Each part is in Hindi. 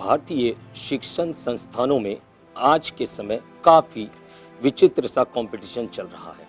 भारतीय शिक्षण संस्थानों में आज के समय काफ़ी विचित्र सा कंपटीशन चल रहा है,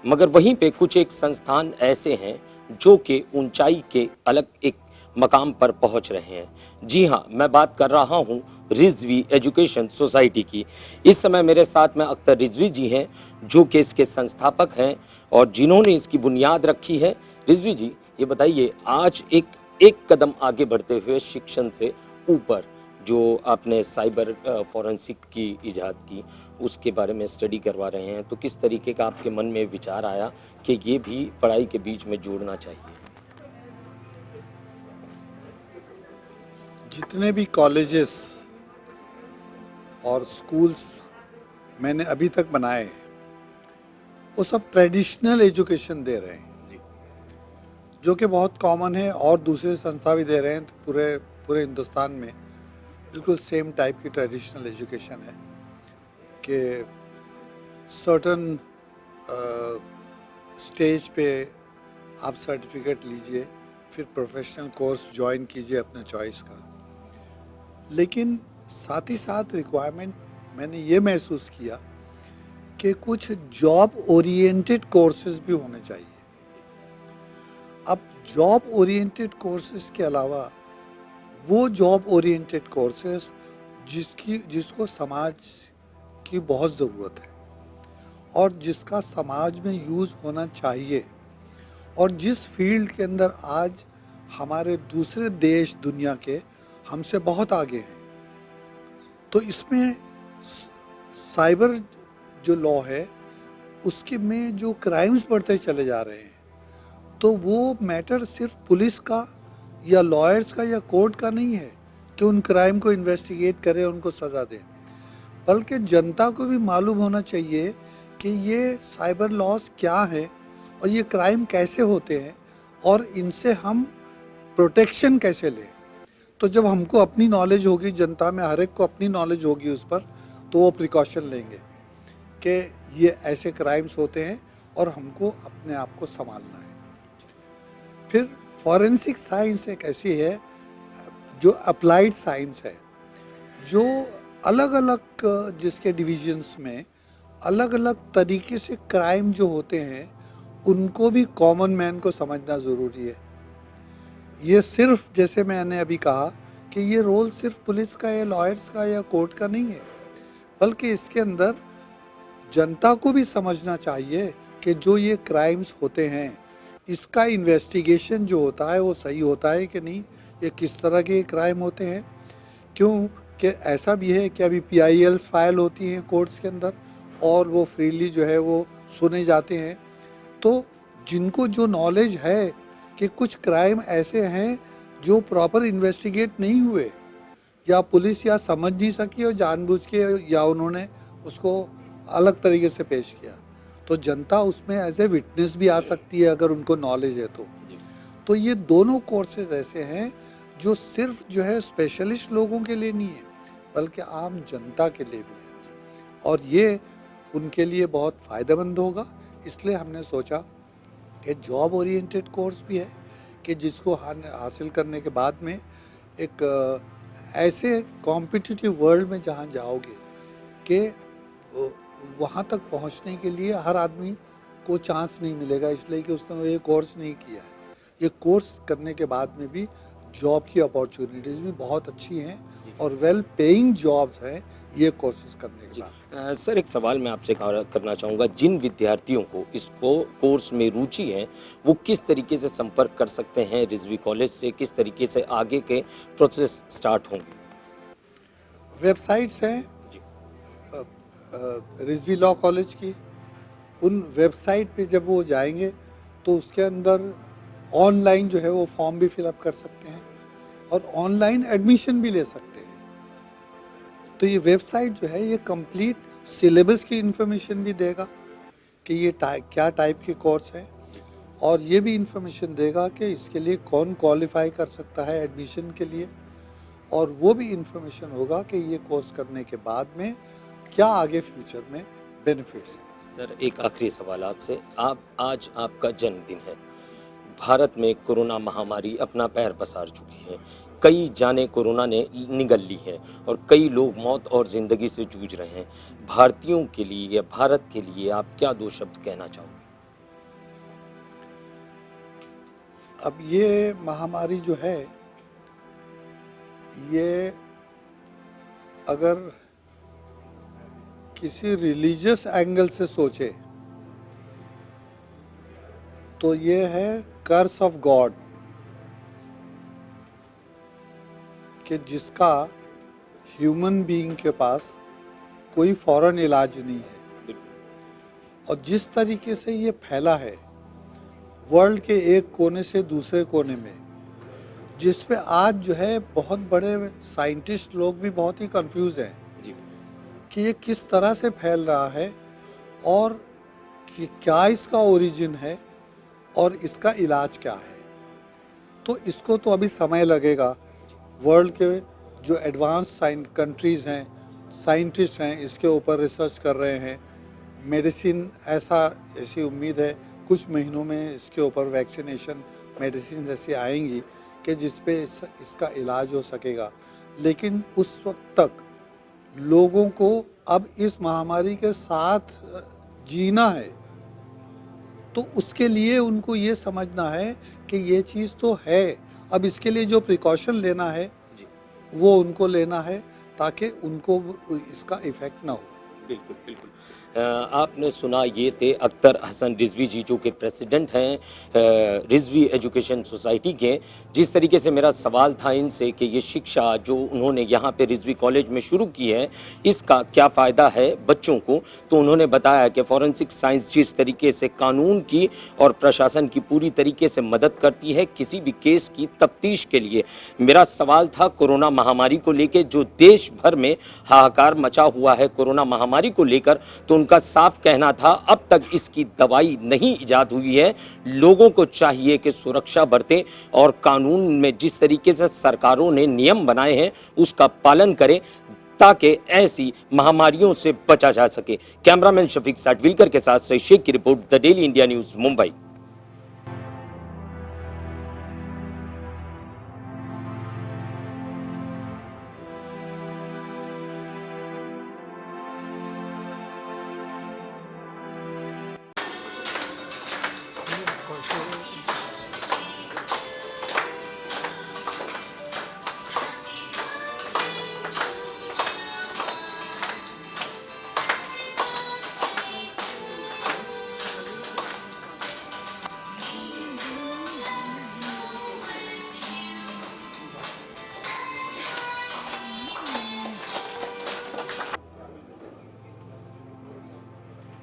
मगर वहीं पे कुछ एक संस्थान ऐसे हैं जो कि ऊंचाई के अलग एक मकाम पर पहुंच रहे हैं। जी हाँ, मैं बात कर रहा हूं रिजवी एजुकेशन सोसाइटी की। इस समय मेरे साथ में अख्तर रिजवी जी हैं जो कि इसके संस्थापक हैं और जिन्होंने इसकी बुनियाद रखी है। रिजवी जी, ये बताइए, आज एक एक कदम आगे बढ़ते हुए शिक्षण से ऊपर जो आपने साइबर फॉरेंसिक की इजाद की, उसके बारे में स्टडी करवा रहे हैं, तो किस तरीके का आपके मन में विचार आया कि ये भी पढ़ाई के बीच में जोड़ना चाहिए? जितने भी कॉलेजेस और स्कूल्स मैंने अभी तक बनाए, वो सब ट्रेडिशनल एजुकेशन दे रहे हैं, जी। जो कि बहुत कॉमन है और दूसरे संस्था भी दे रहे हैं। तो पूरे पूरे हिंदुस्तान में बिल्कुल सेम टाइप की ट्रेडिशनल एजुकेशन है कि सर्टन स्टेज पे आप सर्टिफिकेट लीजिए, फिर प्रोफेशनल कोर्स ज्वाइन कीजिए अपने चॉइस का। लेकिन साथ ही साथ रिक्वायरमेंट मैंने ये महसूस किया कि कुछ जॉब ओरिएंटेड कोर्सेज भी होने चाहिए। अब जॉब ओरिएंटेड कोर्सेज के अलावा वो जॉब ओरिएंटेड कोर्सेज जिसको समाज की बहुत ज़रूरत है और जिसका समाज में यूज़ होना चाहिए, और जिस फील्ड के अंदर आज हमारे दूसरे देश दुनिया के हमसे बहुत आगे हैं। तो इसमें साइबर जो लॉ है उसके में जो क्राइम्स बढ़ते चले जा रहे हैं, तो वो मैटर सिर्फ पुलिस का या लॉयर्स का या कोर्ट का नहीं है कि उन क्राइम को इन्वेस्टिगेट करें, उनको सज़ा दें, बल्कि जनता को भी मालूम होना चाहिए कि ये साइबर लॉज क्या है और ये क्राइम कैसे होते हैं और इनसे हम प्रोटेक्शन कैसे लें। तो जब हमको अपनी नॉलेज होगी, जनता में हर एक को अपनी नॉलेज होगी उस पर, तो वो प्रिकॉशन लेंगे कि ये ऐसे क्राइम्स होते हैं और हमको अपने आप को संभालना है। फिर फॉरेंसिक साइंस एक ऐसी है जो अप्लाइड साइंस है, जो अलग अलग जिसके डिविजन्स में अलग अलग तरीके से क्राइम जो होते हैं उनको भी कॉमन मैन को समझना ज़रूरी है। ये सिर्फ, जैसे मैंने अभी कहा, कि ये रोल सिर्फ पुलिस का या लॉयर्स का या कोर्ट का नहीं है, बल्कि इसके अंदर जनता को भी समझना चाहिए कि जो ये क्राइम्स होते हैं इसका इन्वेस्टिगेशन जो होता है वो सही होता है कि नहीं, ये किस तरह के क्राइम होते हैं। क्यों कि ऐसा भी है कि अभी PIL फाइल होती हैं कोर्ट्स के अंदर और वो फ्रीली जो है वो सुने जाते हैं। तो जिनको जो नॉलेज है कि कुछ क्राइम ऐसे हैं जो प्रॉपर इन्वेस्टिगेट नहीं हुए या पुलिस या समझ नहीं सकी और जानबूझ के या उन्होंने उसको अलग तरीके से पेश किया, तो जनता उसमें एज ए विटनेस भी आ सकती है अगर उनको नॉलेज है तो ये दोनों कोर्सेज ऐसे हैं जो सिर्फ जो है स्पेशलिस्ट लोगों के लिए नहीं है, बल्कि आम जनता के लिए भी है और ये उनके लिए बहुत फ़ायदेमंद होगा। इसलिए हमने सोचा कि जॉब ओरिएंटेड कोर्स भी है कि जिसको हासिल करने के बाद में एक ऐसे कॉम्पिटिटिव वर्ल्ड में जहाँ जाओगे कि वहाँ तक पहुँचने के लिए हर आदमी को चांस नहीं मिलेगा, इसलिए कि उसने ये कोर्स नहीं किया है। ये कोर्स करने के बाद में भी जॉब की अपॉर्चुनिटीज़ भी बहुत अच्छी हैं और वेल पेइंग जॉब्स हैं ये कोर्सेज करने के बाद। सर, एक सवाल मैं आपसे करना चाहूँगा, जिन विद्यार्थियों को इसको कोर्स में रुचि है वो किस तरीके से संपर्क कर सकते हैं रिजवी कॉलेज से, किस तरीके से आगे के प्रोसेस स्टार्ट होंगे? वेबसाइट्स हैं रिजवी लॉ कॉलेज की, उन वेबसाइट पे जब वो जाएंगे तो उसके अंदर ऑनलाइन जो है वो फॉर्म भी फिलअप कर सकते हैं और ऑनलाइन एडमिशन भी ले सकते हैं। तो ये वेबसाइट जो है ये कंप्लीट सिलेबस की इंफॉर्मेशन भी देगा कि ये क्या टाइप के कोर्स है, और ये भी इंफॉर्मेशन देगा कि इसके लिए कौन क्वालिफाई कर सकता है एडमिशन के लिए, और वो भी इंफॉर्मेशन होगा कि ये कोर्स करने के बाद में क्या आगे फ्यूचर में बेनिफिट्स हैं। सर, एक आखिरी सवाल आपसे, आज आपका जन्मदिन है। भारत में कोरोना महामारी अपना पैर पसार चुकी है। कई जाने कोरोना ने निगल ली है और कई लोग मौत और ज़िंदगी से जूझ रहे हैं। भारतीयों के लिए या भारत के लिए आप क्या 2 शब्द कहना चाहोगे? अब ये महामारी जो है, ये अगर किसी रिलीजियस एंगल से सोचे तो ये है कर्स ऑफ गॉड, कि जिसका ह्यूमन बीइंग के पास कोई फौरन इलाज नहीं है। और जिस तरीके से ये फैला है वर्ल्ड के एक कोने से दूसरे कोने में, जिस पे आज जो है बहुत बड़े साइंटिस्ट लोग भी बहुत ही कंफ्यूज हैं जी। कि ये किस तरह से फैल रहा है और कि क्या इसका ओरिजिन है और इसका इलाज क्या है। तो इसको तो अभी समय लगेगा। वर्ल्ड के जो एडवांस कंट्रीज़ हैं, साइंटिस्ट हैं, इसके ऊपर रिसर्च कर रहे हैं। मेडिसिन ऐसी उम्मीद है कुछ महीनों में इसके ऊपर वैक्सीनेशन मेडिसिन ऐसी आएंगी कि जिस पे इसका इलाज हो सकेगा। लेकिन उस वक्त तक लोगों को अब इस महामारी के साथ जीना है, तो उसके लिए उनको ये समझना है कि ये चीज़ तो है। अब इसके लिए जो प्रिकॉशन लेना है वो उनको लेना है ताकि उनको इसका इफ़ेक्ट ना हो। बिल्कुल, बिल्कुल। आपने सुना ये थे अख्तर हसन रिजवी जी जो कि प्रेसिडेंट हैं रिजवी एजुकेशन सोसाइटी के। जिस तरीके से मेरा सवाल था इनसे कि ये शिक्षा जो उन्होंने यहाँ पे रिजवी कॉलेज में शुरू की है, इसका क्या फ़ायदा है बच्चों को, तो उन्होंने बताया कि फॉरेंसिक साइंस जिस तरीके से कानून की और प्रशासन की पूरी तरीके से मदद करती है किसी भी केस की तफ्तीश के लिए। मेरा सवाल था कोरोना महामारी को लेकर, जो देश भर में हाहाकार मचा हुआ है कोरोना महामारी को लेकर, तो उनका साफ कहना था अब तक इसकी दवाई नहीं इजाद हुई है। लोगों को चाहिए कि सुरक्षा बरतें और कानून में जिस तरीके से सरकारों ने नियम बनाए हैं उसका पालन करें ताकि ऐसी महामारियों से बचा जा सके। कैमरामैन शफीक साटविलकर के साथ सही शेख की report, the daily India news, Mumbai.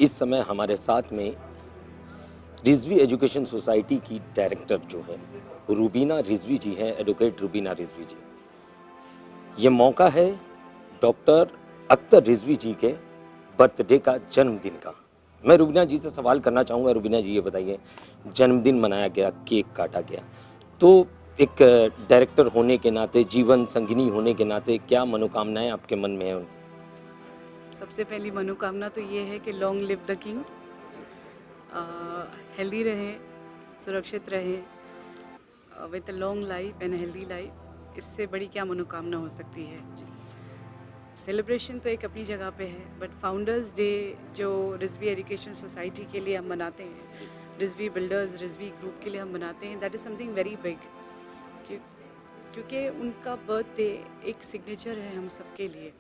इस समय हमारे साथ में रिजवी एजुकेशन सोसाइटी की डायरेक्टर जो है रूबीना रिजवी जी हैं, एडवोकेट रूबीना रिजवी जी। ये मौका है डॉक्टर अख्तर रिजवी जी के बर्थडे का, जन्मदिन का। मैं रूबीना जी से सवाल करना चाहूँगा। रूबीना जी ये बताइए, जन्मदिन मनाया गया, केक काटा गया, तो एक डायरेक्टर होने के नाते, जीवन संगिनी होने के नाते क्या मनोकामनाएं आपके मन में हैं? सबसे पहली मनोकामना तो ये है कि long live the king, healthy रहें, सुरक्षित रहें, with a long life and healthy life. इससे बड़ी क्या मनोकामना हो सकती है। सेलिब्रेशन तो एक अपनी जगह पे है, बट फाउंडर्स डे जो रिजवी एजुकेशन सोसाइटी के लिए हम मनाते हैं, रिजवी बिल्डर्स, रिजवी ग्रुप के लिए हम मनाते हैं, that is something very big. क्योंकि उनका बर्थडे एक सिग्नेचर है हम सबके लिए।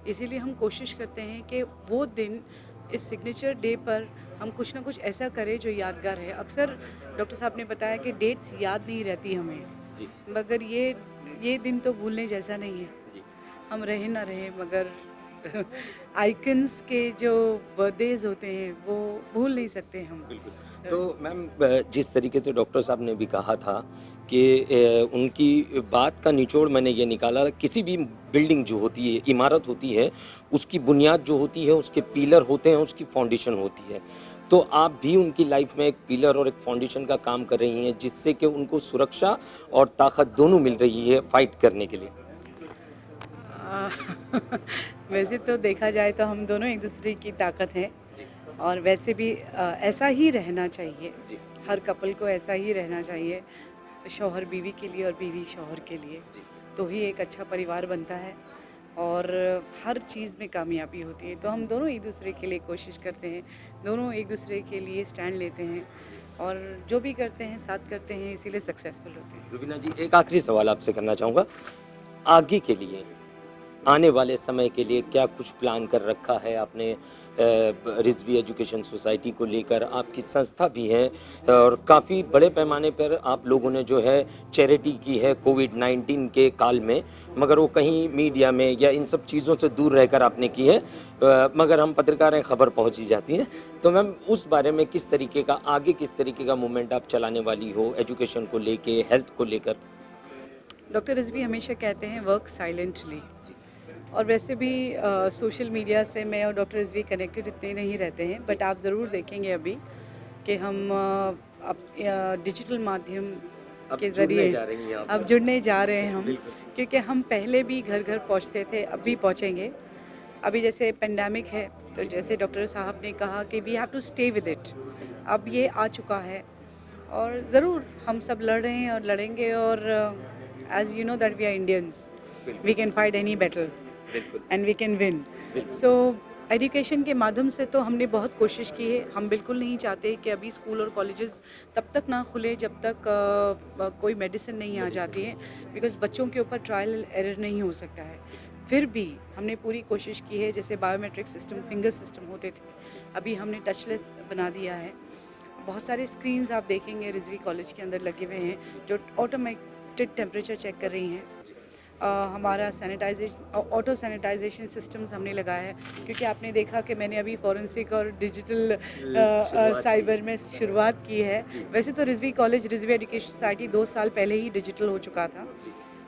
इसीलिए हम कोशिश करते हैं कि वो दिन, इस सिग्नेचर डे पर हम कुछ ना कुछ ऐसा करें जो यादगार है। अक्सर डॉक्टर साहब ने बताया कि डेट्स याद नहीं रहती हमें, मगर ये दिन तो भूलने जैसा नहीं है। हम रहे ना रहे, मगर आइकन्स के जो बर्थडेज होते हैं वो भूल नहीं सकते हम। तो मैम, जिस तरीके से डॉक्टर साहब ने भी कहा था कि उनकी बात का निचोड़ मैंने ये निकाला, किसी भी बिल्डिंग जो होती है, इमारत होती है, उसकी बुनियाद जो होती है, उसके पिलर होते हैं, उसकी फाउंडेशन होती है। तो आप भी उनकी लाइफ में एक पिलर और एक फाउंडेशन का काम कर रही हैं, जिससे कि उनको सुरक्षा और ताकत दोनों मिल रही है फाइट करने के लिए। वैसे तो देखा जाए तो हम दोनों एक दूसरे की ताकत हैं, और वैसे भी ऐसा ही रहना चाहिए। हर कपल को ऐसा ही रहना चाहिए, शौहर बीवी के लिए और बीवी शौहर के लिए। तो ही एक अच्छा परिवार बनता है और हर चीज़ में कामयाबी होती है। तो हम दोनों एक दूसरे के लिए कोशिश करते हैं, दोनों एक दूसरे के लिए स्टैंड लेते हैं और जो भी करते हैं साथ करते हैं, इसीलिए सक्सेसफुल होते हैं। रुबीना जी, एक आखिरी सवाल आपसे करना चाहूँगा। आगे के लिए, आने वाले समय के लिए क्या कुछ प्लान कर रखा है आपने? रिज़वी एजुकेशन सोसाइटी को लेकर आपकी संस्था भी है और काफ़ी बड़े पैमाने पर आप लोगों ने जो है चैरिटी की है कोविड-19 के काल में, मगर वो कहीं मीडिया में या इन सब चीज़ों से दूर रहकर आपने की है। मगर हम पत्रकार हैं, खबर पहुँच ही जाती है। तो मैम, उस बारे में किस तरीके का आगे किस तरीके का मूवमेंट आप चलाने वाली हो एजुकेशन को लेके, हेल्थ को लेकर? डॉक्टर रिजवी हमेशा कहते हैं वर्क साइलेंटली, और वैसे भी सोशल मीडिया से मैं और डॉक्टर रिजवी कनेक्टेड इतने नहीं रहते हैं, बट आप ज़रूर देखेंगे अभी कि हम अब डिजिटल माध्यम अब के जुड़ने ज़रिए जा रही हैं आप। अब जुड़ने जा रहे हैं हम, बिल्कुल। क्योंकि हम पहले भी घर घर पहुंचते थे, अब भी पहुंचेंगे। अभी जैसे पेंडेमिक है, तो जैसे डॉक्टर साहब ने कहा कि we have to stay with it, अब ये आ चुका है और ज़रूर हम सब लड़ रहे हैं और लड़ेंगे, और as you know that we are Indians, we can fight any battle बिल्कुल, एंड वी कैन विन। बिल्कुल। सो एजुकेशन के माध्यम से तो हमने बहुत कोशिश की है। हम बिल्कुल नहीं चाहते कि अभी स्कूल और कॉलेजेस तब तक ना खुले जब तक कोई मेडिसिन नहीं आ जाती है, बिकॉज बच्चों के ऊपर ट्रायल एरर नहीं हो सकता है। फिर भी हमने पूरी कोशिश की है, जैसे बायोमेट्रिक सिस्टम, फिंगर सिस्टम होते थे, अभी हमने टचलेस बना दिया है। बहुत सारे स्क्रीन्स आप देखेंगे रिजवी कॉलेज के अंदर लगे हुए हैं जो ऑटोमेटेड टेम्परेचर चेक कर रही हैं। हमारा सैनिटाइजेशन, ऑटो सैनिटाइजेशन सिस्टम्स हमने लगाया है, क्योंकि आपने देखा कि मैंने अभी फॉरेंसिक और डिजिटल साइबर में शुरुआत की है। वैसे तो Rizvi college, Rizvi education society 2 साल पहले ही डिजिटल हो चुका था।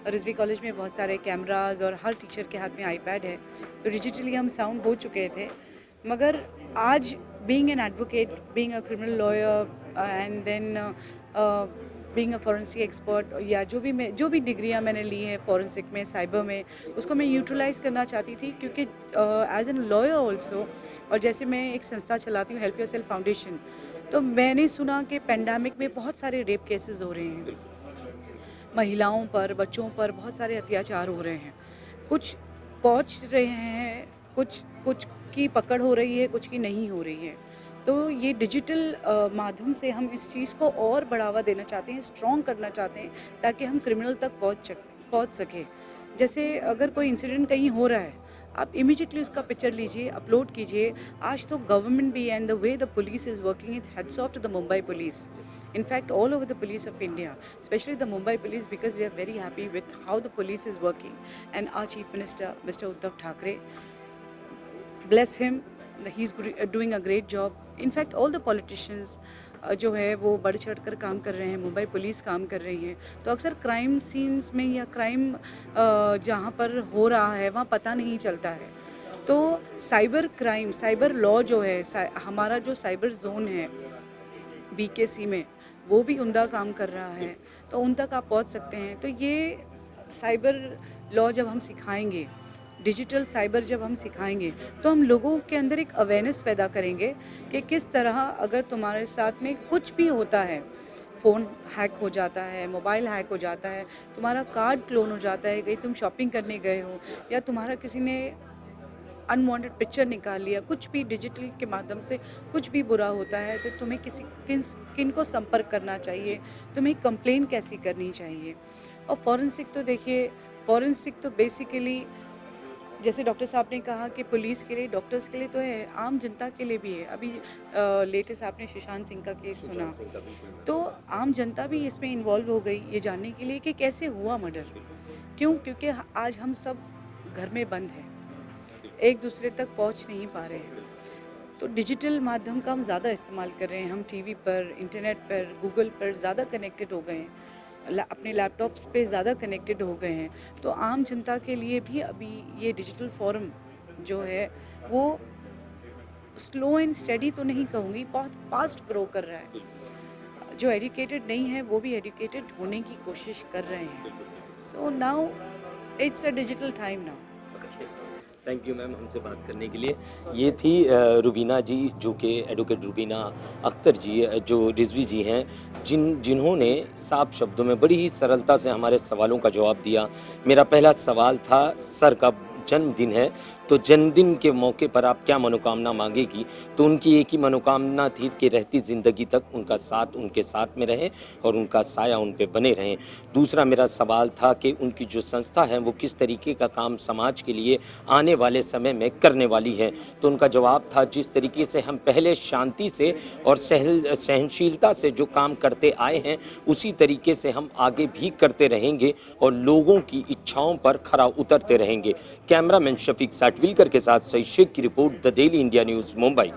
रिजवी कॉलेज में बहुत सारे कैमराज और हर टीचर के हाथ में आईपैड है, तो डिजिटली हम साउंड हो चुके थे। मगर आज being an advocate, being a criminal lawyer and then being a forensic expert, या जो भी डिग्रियां मैंने ली हैं फॉरेंसिक में, साइबर में, उसको मैं यूटिलाइज़ करना चाहती थी, क्योंकि एज एन लॉयर ऑल्सो, और जैसे मैं एक संस्था चलाती हूँ हेल्प योरसेल्फ फाउंडेशन, तो मैंने सुना कि पेंडेमिक में बहुत सारे रेप केसेस हो रहे हैं, महिलाओं पर, बच्चों पर बहुत सारे अत्याचार हो रहे हैं। कुछ पहुंच रहे हैं, कुछ कुछ की पकड़ हो रही है, कुछ की नहीं हो रही है। तो ये डिजिटल माध्यम से हम इस चीज़ को और बढ़ावा देना चाहते हैं, स्ट्रॉन्ग करना चाहते हैं, ताकि हम क्रिमिनल तक पहुंच सके। जैसे अगर कोई इंसिडेंट कहीं हो रहा है, आप इमीडिएटली उसका पिक्चर लीजिए, अपलोड कीजिए। आज तो गवर्नमेंट भी, and the way the police is working, it heads off to the Mumbai police, in fact all over the police of India, especially the Mumbai police, because we are very happy with how the police is working, and our chief minister Mr. Uddhav Thackeray, bless him, he's doing a great job. In fact all the politicians जो है वो बढ़ चढ़ कर काम कर रहे हैं, मुंबई पुलिस काम कर रही है। तो अक्सर क्राइम सीन्स में या क्राइम जहाँ पर हो रहा है वहाँ पता नहीं चलता है। तो साइबर क्राइम, साइबर लॉ जो है, हमारा जो साइबर जोन है बीकेसी में, वो भी उम्दा काम कर रहा है, तो उन तक आप पहुंच सकते हैं। तो ये साइबर लॉ जब हम सिखाएंगे, डिजिटल साइबर जब हम सिखाएंगे, तो हम लोगों के अंदर एक अवेयरनेस पैदा करेंगे कि किस तरह अगर तुम्हारे साथ में कुछ भी होता है, फ़ोन हैक हो जाता है, मोबाइल हैक हो जाता है, तुम्हारा कार्ड क्लोन हो जाता है, कहीं तुम शॉपिंग करने गए हो, या तुम्हारा किसी ने अनवांटेड पिक्चर निकाल लिया, कुछ भी डिजिटल के माध्यम से कुछ भी बुरा होता है, तो तुम्हें किन को संपर्क करना चाहिए, तुम्हें कंप्लेन कैसी करनी चाहिए। और फॉरेंसिक तो देखिए, फॉरेंसिक तो बेसिकली जैसे डॉक्टर साहब ने कहा कि पुलिस के लिए, डॉक्टर्स के लिए तो है, आम जनता के लिए भी है। अभी लेटेस्ट आपने सुशांत सिंह का केस सुना, तो आम जनता भी इसमें इन्वॉल्व हो गई ये जानने के लिए कि कैसे हुआ मर्डर। क्यों? क्योंकि आज हम सब घर में बंद हैं, एक दूसरे तक पहुंच नहीं पा रहे हैं। तो डिजिटल माध्यम का हम ज़्यादा इस्तेमाल कर रहे हैं, हम टीवी पर, इंटरनेट पर, गूगल पर ज़्यादा कनेक्टेड हो गए हैं, अपने लैपटॉप्स पे ज़्यादा कनेक्टेड हो गए हैं। तो आम जनता के लिए भी अभी ये डिजिटल फॉर्म जो है वो स्लो एंड स्टेडी तो नहीं कहूँगी, बहुत फास्ट ग्रो कर रहा है। जो एजुकेटेड नहीं है वो भी एजुकेटेड होने की कोशिश कर रहे हैं। So now it's a digital time now. Thank you ma'am हमसे बात करने के लिए। ये थी रुबीना जी, जो कि एडवोकेट रुबीना अख्तर जी, जो रिजवी जी हैं, जिन्होंने साफ शब्दों में बड़ी ही सरलता से हमारे सवालों का जवाब दिया। मेरा पहला सवाल था, सर का जन्मदिन है, तो जन्मदिन के मौके पर आप क्या मनोकामना मांगेगी? तो उनकी एक ही मनोकामना थी कि रहती ज़िंदगी तक उनका साथ उनके साथ में रहे और उनका साया उन पे बने रहें। दूसरा मेरा सवाल था कि उनकी जो संस्था है वो किस तरीके का काम समाज के लिए आने वाले समय में करने वाली है। तो उनका जवाब था, जिस तरीके से हम पहले शांति से और सहनशीलता से जो काम करते आए हैं, उसी तरीके से हम आगे भी करते रहेंगे और लोगों की इच्छाओं पर खरा उतरते रहेंगे। कैमरामैन शफीक साटविलकर के साथ सईद शेख की report, the daily India news, Mumbai.